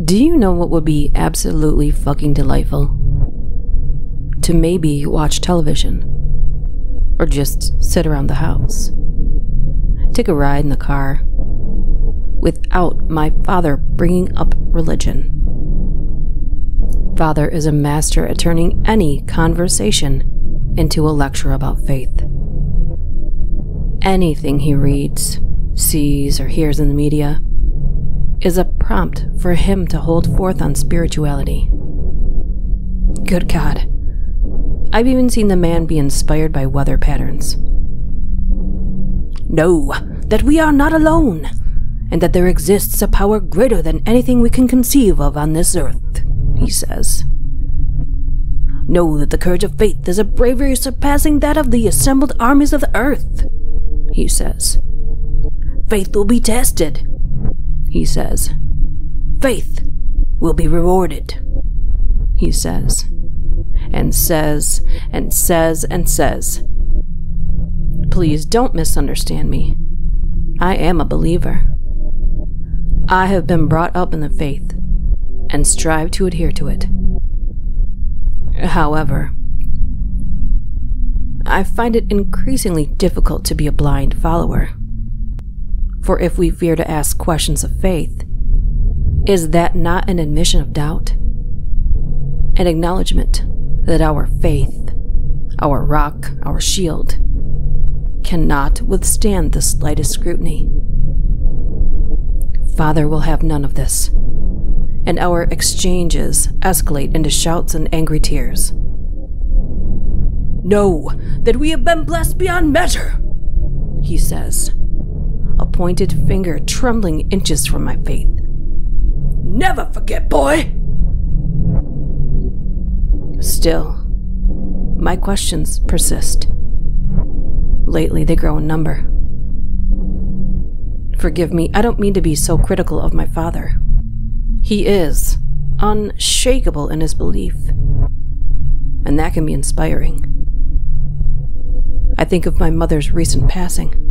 Do you know what would be absolutely fucking delightful? To maybe watch television. Or just sit around the house. Take a ride in the car. Without my father bringing up religion. Father is a master at turning any conversation into a lecture about faith. Anything he reads, sees, or hears in the media is a prompt for him to hold forth on spirituality. Good God. I've even seen the man be inspired by weather patterns. Know that we are not alone, and that there exists a power greater than anything we can conceive of on this earth, he says. Know that the courage of faith is a bravery surpassing that of the assembled armies of the earth, he says. Faith will be tested, he says. Faith will be rewarded, he says. And says, and says, and says. Please don't misunderstand me. I am a believer. I have been brought up in the faith and strive to adhere to it. However, I find it increasingly difficult to be a blind follower. For if we fear to ask questions of faith, is that not an admission of doubt? An acknowledgement that our faith, our rock, our shield, cannot withstand the slightest scrutiny. Father will have none of this, and our exchanges escalate into shouts and angry tears. Know that we have been blessed beyond measure, he says, a pointed finger trembling inches from my faith. Never forget, boy! Still, my questions persist. Lately, they grow in number. Forgive me, I don't mean to be so critical of my father. He is unshakable in his belief, and that can be inspiring. I think of my mother's recent passing.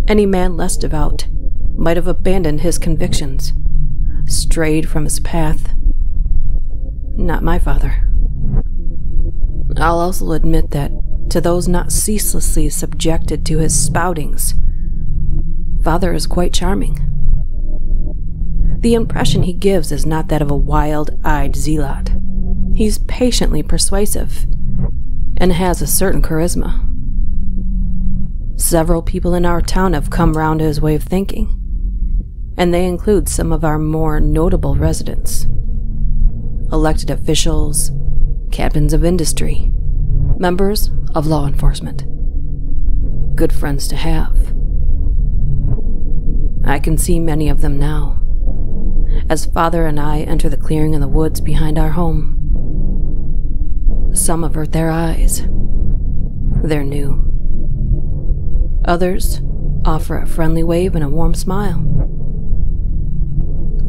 Any man less devout might have abandoned his convictions, strayed from his path. Not my father. I'll also admit that to those not ceaselessly subjected to his spoutings, Father is quite charming. The impression he gives is not that of a wild-eyed zealot. He's patiently persuasive and has a certain charisma. Several people in our town have come round to his way of thinking, and they include some of our more notable residents. Elected officials, captains of industry, members of law enforcement. Good friends to have. I can see many of them now, as Father and I enter the clearing in the woods behind our home. Some avert their eyes. They're new. Others offer a friendly wave and a warm smile.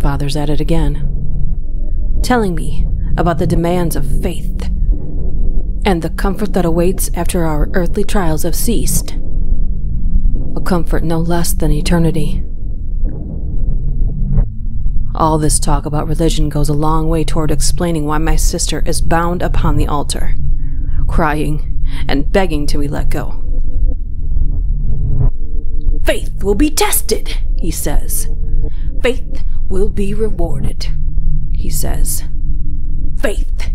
Father's at it again, telling me about the demands of faith and the comfort that awaits after our earthly trials have ceased. A comfort no less than eternity. All this talk about religion goes a long way toward explaining why my sister is bound upon the altar, crying and begging to be let go. Faith will be tested, he says. Faith will be rewarded, he says. Faith